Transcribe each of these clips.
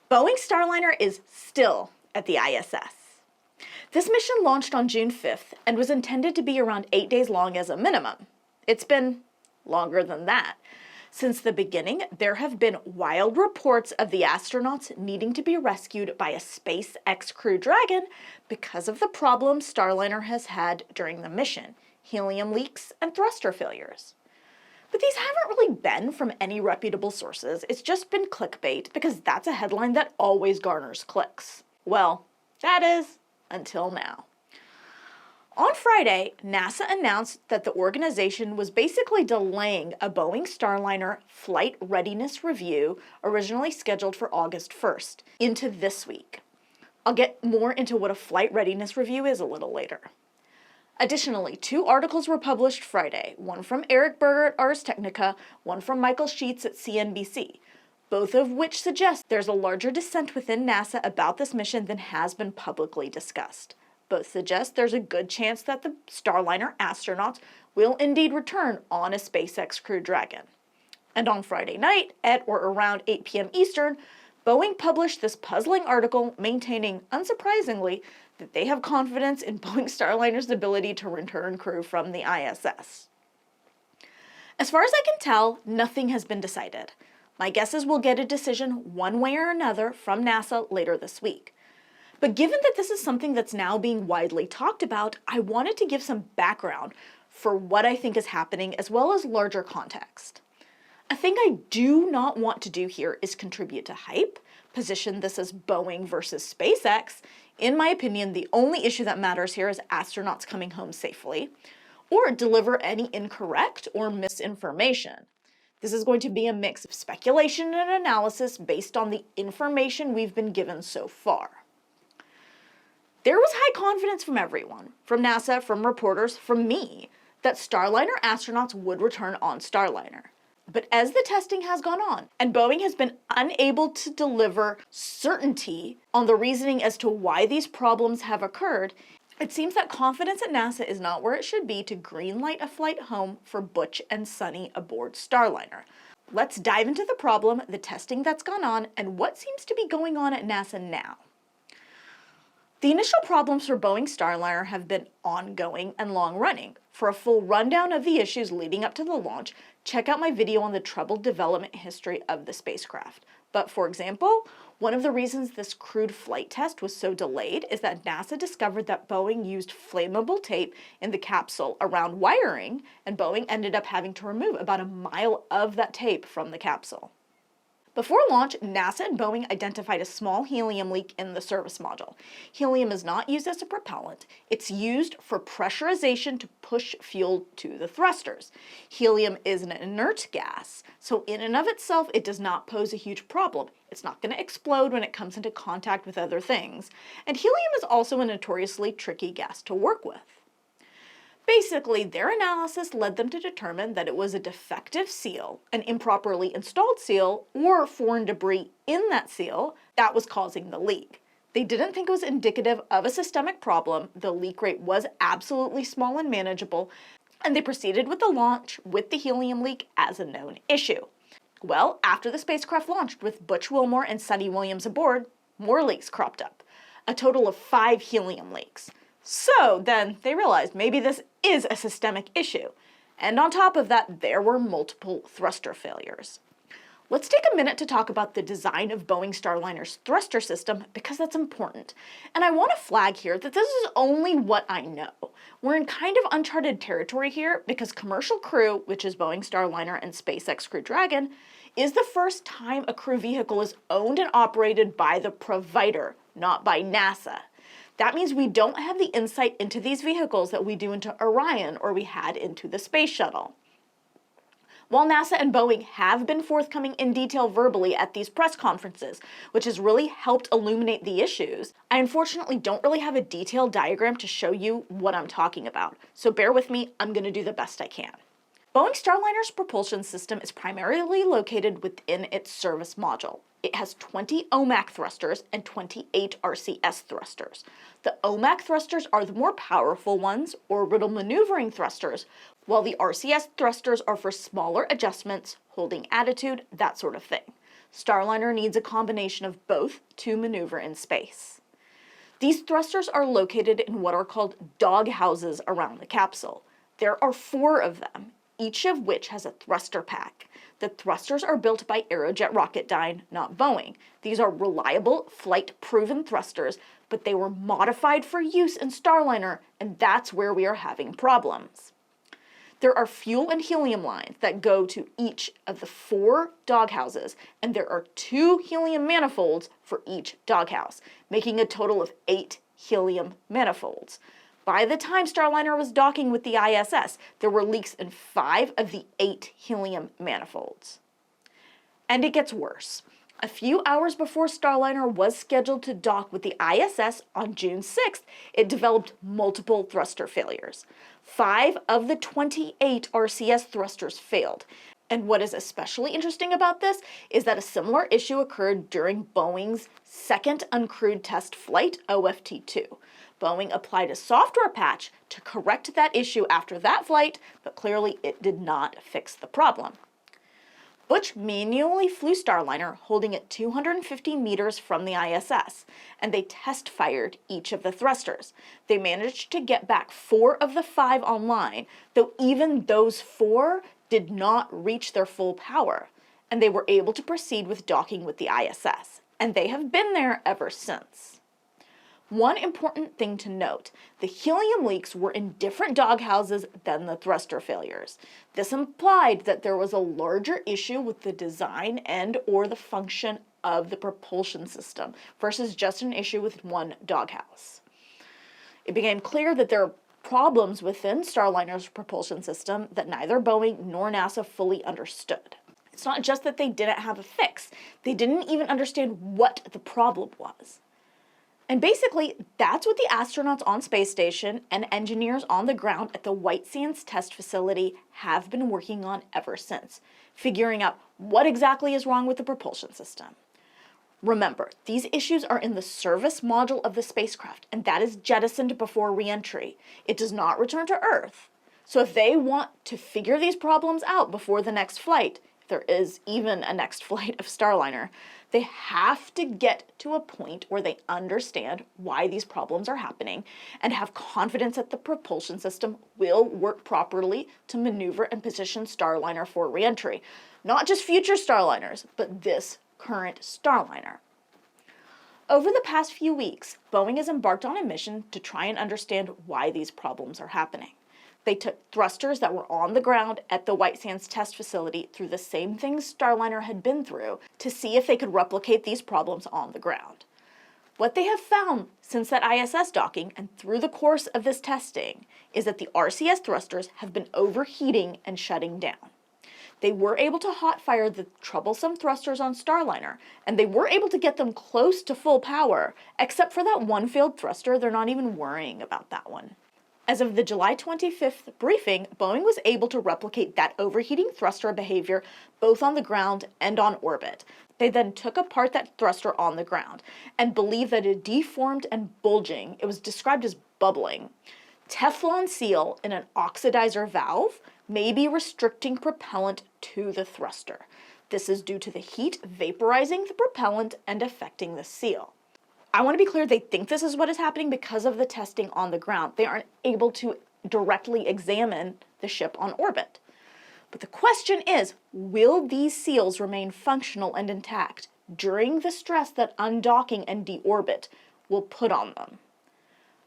Boeing Starliner is still at the ISS. This mission launched on June 5th and was intended to be around 8 days long as a minimum. It's been longer than that. Since the beginning, there have been wild reports of the astronauts needing to be rescued by a SpaceX Crew Dragon because of the problems Starliner has had during the mission: helium leaks and thruster failures. But these haven't really been from any reputable sources. It's just been clickbait because that's a headline that always garners clicks. Well, that is, until now. On Friday, NASA announced that the organization was basically delaying a Boeing Starliner flight readiness review originally scheduled for August 1st into this week. I'll get more into what a flight readiness review is a little later. Additionally, 2 articles were published Friday, one from Eric Berger at Ars Technica, one from Michael Sheets at CNBC, both of which suggest there's a larger dissent within NASA about this mission than has been publicly discussed. Both suggest there's a good chance that the Starliner astronauts will indeed return on a SpaceX Crew Dragon. And on Friday night, at or around 8 p.m. Eastern, Boeing published this puzzling article maintaining, unsurprisingly, that they have confidence in Boeing Starliner's ability to return crew from the ISS. As far as I can tell, nothing has been decided. My guess is we'll get a decision one way or another from NASA later this week. But given that this is something that's now being widely talked about, I wanted to give some background for what I think is happening as well as larger context. A thing I do not want to do here is contribute to hype, position this as Boeing versus SpaceX. In my opinion, the only issue that matters here is astronauts coming home safely, or deliver any incorrect or misinformation. This is going to be a mix of speculation and analysis based on the information we've been given so far. There was high confidence from everyone, from NASA, from reporters, from me, that Starliner astronauts would return on Starliner. But as the testing has gone on, and Boeing has been unable to deliver certainty on the reasoning as to why these problems have occurred, it seems that confidence at NASA is not where it should be to greenlight a flight home for Butch and Suni aboard Starliner. Let's dive into the problem, the testing that's gone on, and what seems to be going on at NASA now. The initial problems for Boeing Starliner have been ongoing and long-running. For a full rundown of the issues leading up to the launch, check out my video on the troubled development history of the spacecraft. But for example, one of the reasons this crewed flight test was so delayed is that NASA discovered that Boeing used flammable tape in the capsule around wiring, and Boeing ended up having to remove about a mile of that tape from the capsule. Before launch, NASA and Boeing identified a small helium leak in the service module. Helium is not used as a propellant. It's used for pressurization to push fuel to the thrusters. Helium is an inert gas, so in and of itself, it does not pose a huge problem. It's not going to explode when it comes into contact with other things. And helium is also a notoriously tricky gas to work with. Basically, their analysis led them to determine that it was a defective seal, an improperly installed seal, or foreign debris in that seal that was causing the leak. They didn't think it was indicative of a systemic problem, the leak rate was absolutely small and manageable, and they proceeded with the launch with the helium leak as a known issue. Well, after the spacecraft launched with Butch Wilmore and Suni Williams aboard, more leaks cropped up, a total of 5 helium leaks. So then they realized maybe this is a systemic issue. And on top of that, there were multiple thruster failures. Let's take a minute to talk about the design of Boeing Starliner's thruster system because that's important. And I want to flag here that this is only what I know. We're in kind of uncharted territory here because Commercial Crew, which is Boeing Starliner and SpaceX Crew Dragon, is the first time a crew vehicle is owned and operated by the provider, not by NASA. That means we don't have the insight into these vehicles that we do into Orion or we had into the space shuttle. While NASA and Boeing have been forthcoming in detail verbally at these press conferences, which has really helped illuminate the issues, I unfortunately don't really have a detailed diagram to show you what I'm talking about. So bear with me, I'm going to do the best I can. Boeing Starliner's propulsion system is primarily located within its service module. It has 20 OMAC thrusters and 28 RCS thrusters. The OMAC thrusters are the more powerful ones, orbital maneuvering thrusters, while the RCS thrusters are for smaller adjustments, holding attitude, that sort of thing. Starliner needs a combination of both to maneuver in space. These thrusters are located in what are called dog houses around the capsule. There are 4 of them, each of which has a thruster pack. The thrusters are built by Aerojet Rocketdyne, not Boeing. These are reliable, flight-proven thrusters, but they were modified for use in Starliner, and that's where we are having problems. There are fuel and helium lines that go to each of the 4 doghouses, and there are 2 helium manifolds for each doghouse, making a total of 8 helium manifolds. By the time Starliner was docking with the ISS, there were leaks in 5 of the 8 helium manifolds. And it gets worse. A few hours before Starliner was scheduled to dock with the ISS on June 6th, it developed multiple thruster failures. 5 of the 28 RCS thrusters failed. And what is especially interesting about this is that a similar issue occurred during Boeing's second uncrewed test flight, OFT-2. Boeing applied a software patch to correct that issue after that flight, but clearly it did not fix the problem. Butch manually flew Starliner, holding it 250 meters from the ISS, and they test-fired each of the thrusters. They managed to get back 4 of the 5 online, though even those 4 did not reach their full power, and they were able to proceed with docking with the ISS, and they have been there ever since. One important thing to note, the helium leaks were in different doghouses than the thruster failures. This implied that there was a larger issue with the design and/or the function of the propulsion system versus just an issue with one doghouse. It became clear that there are problems within Starliner's propulsion system that neither Boeing nor NASA fully understood. It's not just that they didn't have a fix, they didn't even understand what the problem was. And basically, that's what the astronauts on space station and engineers on the ground at the White Sands test facility have been working on ever since, figuring out what exactly is wrong with the propulsion system. Remember, these issues are in the service module of the spacecraft, and that is jettisoned before re-entry. It does not return to Earth. So if they want to figure these problems out before the next flight, if there is even a next flight of Starliner, they have to get to a point where they understand why these problems are happening and have confidence that the propulsion system will work properly to maneuver and position Starliner for re-entry. Not just future Starliners, but this current Starliner. Over the past few weeks, Boeing has embarked on a mission to try and understand why these problems are happening. They took thrusters that were on the ground at the White Sands test facility through the same things Starliner had been through to see if they could replicate these problems on the ground. What they have found since that ISS docking and through the course of this testing is that the RCS thrusters have been overheating and shutting down. They were able to hot fire the troublesome thrusters on Starliner, and they were able to get them close to full power, except for that one failed thruster. They're not even worrying about that one. As of the July 25th briefing, Boeing was able to replicate that overheating thruster behavior both on the ground and on orbit. They then took apart that thruster on the ground and believed that it deformed and bulging. It was described as bubbling. Teflon seal in an oxidizer valve may be restricting propellant to the thruster. This is due to the heat vaporizing the propellant and affecting the seal. I want to be clear, they think this is what is happening because of the testing on the ground. They aren't able to directly examine the ship on orbit. But the question is, will these seals remain functional and intact during the stress that undocking and deorbit will put on them?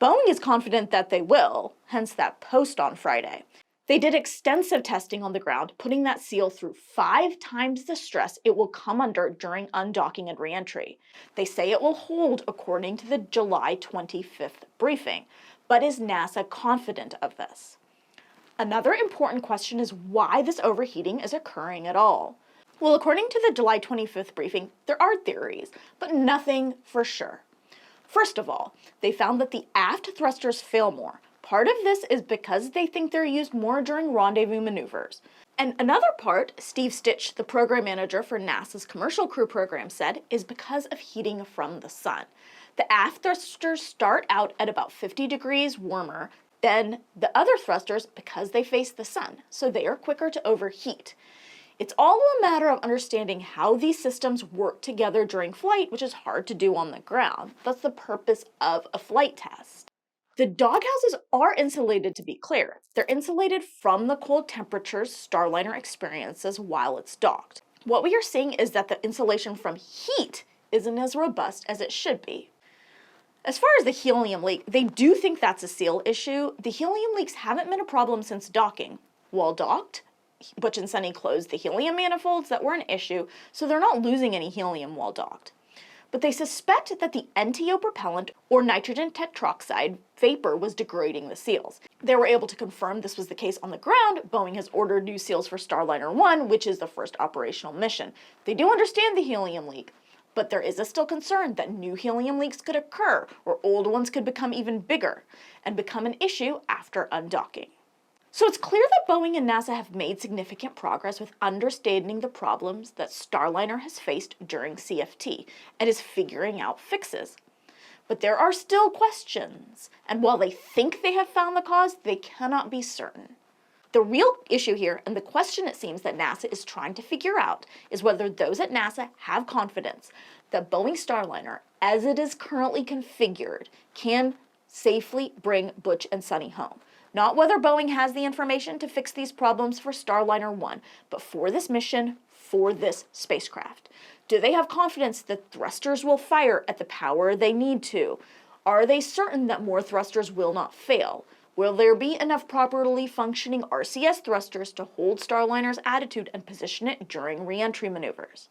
Boeing is confident that they will, hence that post on Friday. They did extensive testing on the ground, putting that seal through 5 times the stress it will come under during undocking and re-entry. They say it will hold according to the July 25th briefing, but is NASA confident of this? Another important question is why this overheating is occurring at all. Well, according to the July 25th briefing, there are theories, but nothing for sure. First of all, they found that the aft thrusters fail more. Part of this is because they think they're used more during rendezvous maneuvers. And another part, Steve Stitch, the program manager for NASA's Commercial Crew program, said is because of heating from the sun. The aft thrusters start out at about 50 degrees warmer than the other thrusters because they face the sun, so they are quicker to overheat. It's all a matter of understanding how these systems work together during flight, which is hard to do on the ground. That's the purpose of a flight test. The doghouses are insulated, to be clear. They're insulated from the cold temperatures Starliner experiences while it's docked. What we are seeing is that the insulation from heat isn't as robust as it should be. As far as the helium leak, they do think that's a seal issue. The helium leaks haven't been a problem since docking. While docked, Butch and Suni closed the helium manifolds that were an issue, so they're not losing any helium while docked. But they suspect that the NTO propellant, or nitrogen tetroxide, vapor was degrading the seals. They were able to confirm this was the case on the ground. Boeing has ordered new seals for Starliner 1, which is the first operational mission. They do understand the helium leak, but there is a still concern that new helium leaks could occur, or old ones could become even bigger, and become an issue after undocking. So it's clear that Boeing and NASA have made significant progress with understanding the problems that Starliner has faced during CFT and is figuring out fixes. But there are still questions, and while they think they have found the cause, they cannot be certain. The real issue here, and the question it seems that NASA is trying to figure out, is whether those at NASA have confidence that Boeing Starliner, as it is currently configured, can safely bring Butch and Suni home. Not whether Boeing has the information to fix these problems for Starliner 1, but for this mission, for this spacecraft. Do they have confidence that thrusters will fire at the power they need to? Are they certain that more thrusters will not fail? Will there be enough properly functioning RCS thrusters to hold Starliner's attitude and position it during re-entry maneuvers?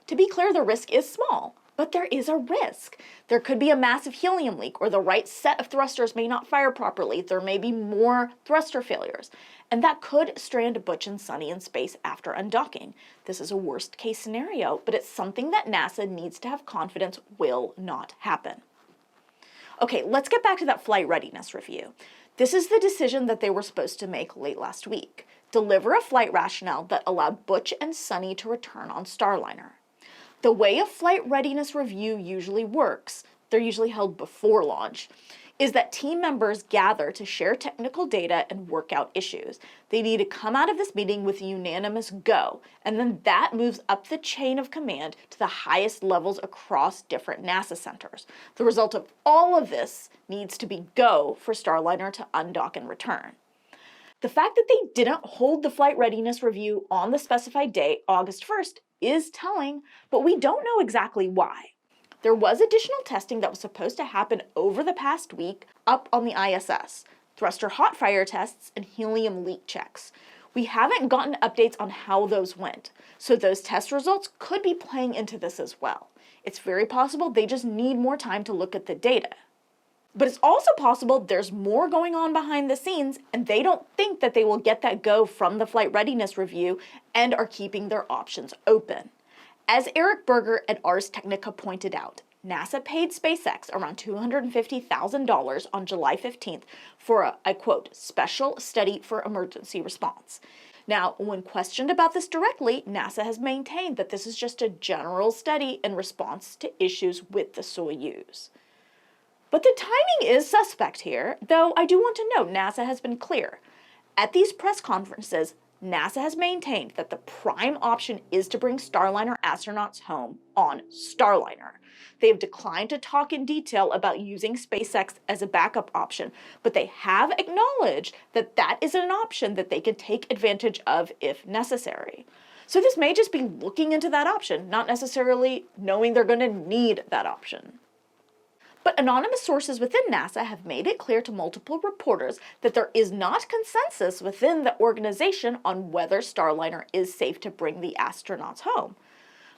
To be clear, the risk is small, but there is a risk. There could be a massive helium leak, or the right set of thrusters may not fire properly. There may be more thruster failures, and that could strand Butch and Suni in space after undocking. This is a worst case scenario, but it's something that NASA needs to have confidence will not happen. Okay, let's get back to that flight readiness review. This is the decision that they were supposed to make late last week. Deliver a flight rationale that allowed Butch and Suni to return on Starliner. The way a flight readiness review usually works, they're usually held before launch, is that team members gather to share technical data and work out issues. They need to come out of this meeting with a unanimous go, and then that moves up the chain of command to the highest levels across different NASA centers. The result of all of this needs to be go for Starliner to undock and return. The fact that they didn't hold the flight readiness review on the specified day, August 1st, is telling, but we don't know exactly why. There was additional testing that was supposed to happen over the past week up on the ISS, thruster hot fire tests and helium leak checks. We haven't gotten updates on how those went, so those test results could be playing into this as well. It's very possible they just need more time to look at the data. But it's also possible there's more going on behind the scenes and they don't think that they will get that go from the flight readiness review and are keeping their options open. As Eric Berger at Ars Technica pointed out, NASA paid SpaceX around $250,000 on July 15th for a, I quote, special study for emergency response. Now, when questioned about this directly, NASA has maintained that this is just a general study in response to issues with the Soyuz. But the timing is suspect here, though I do want to note NASA has been clear. At these press conferences, NASA has maintained that the prime option is to bring Starliner astronauts home on Starliner. They have declined to talk in detail about using SpaceX as a backup option, but they have acknowledged that that is an option that they can take advantage of if necessary. So this may just be looking into that option, not necessarily knowing they're going to need that option. But anonymous sources within NASA have made it clear to multiple reporters that there is not consensus within the organization on whether Starliner is safe to bring the astronauts home.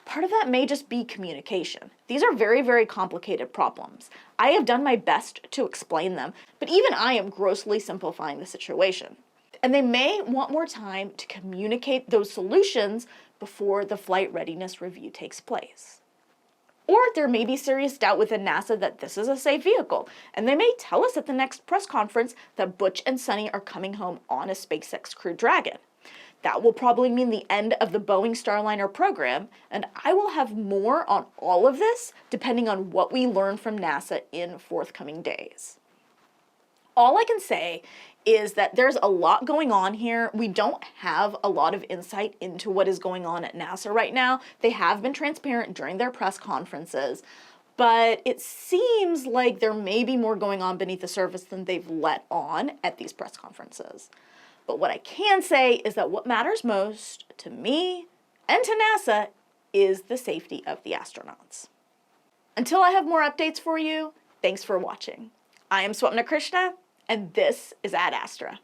Part of that may just be communication. These are very, very complicated problems. I have done my best to explain them, but even I am grossly simplifying the situation. And they may want more time to communicate those solutions before the flight readiness review takes place. Or there may be serious doubt within NASA that this is a safe vehicle, and they may tell us at the next press conference that Butch and Suni are coming home on a SpaceX Crew Dragon. That will probably mean the end of the Boeing Starliner program, and I will have more on all of this depending on what we learn from NASA in forthcoming days. All I can say is that there's a lot going on here. We don't have a lot of insight into what is going on at NASA right now. They have been transparent during their press conferences, but it seems like there may be more going on beneath the surface than they've let on at these press conferences. But what I can say is that what matters most to me and to NASA is the safety of the astronauts. Until I have more updates for you, thanks for watching. I am Swapna Krishna, and this is Ad Astra.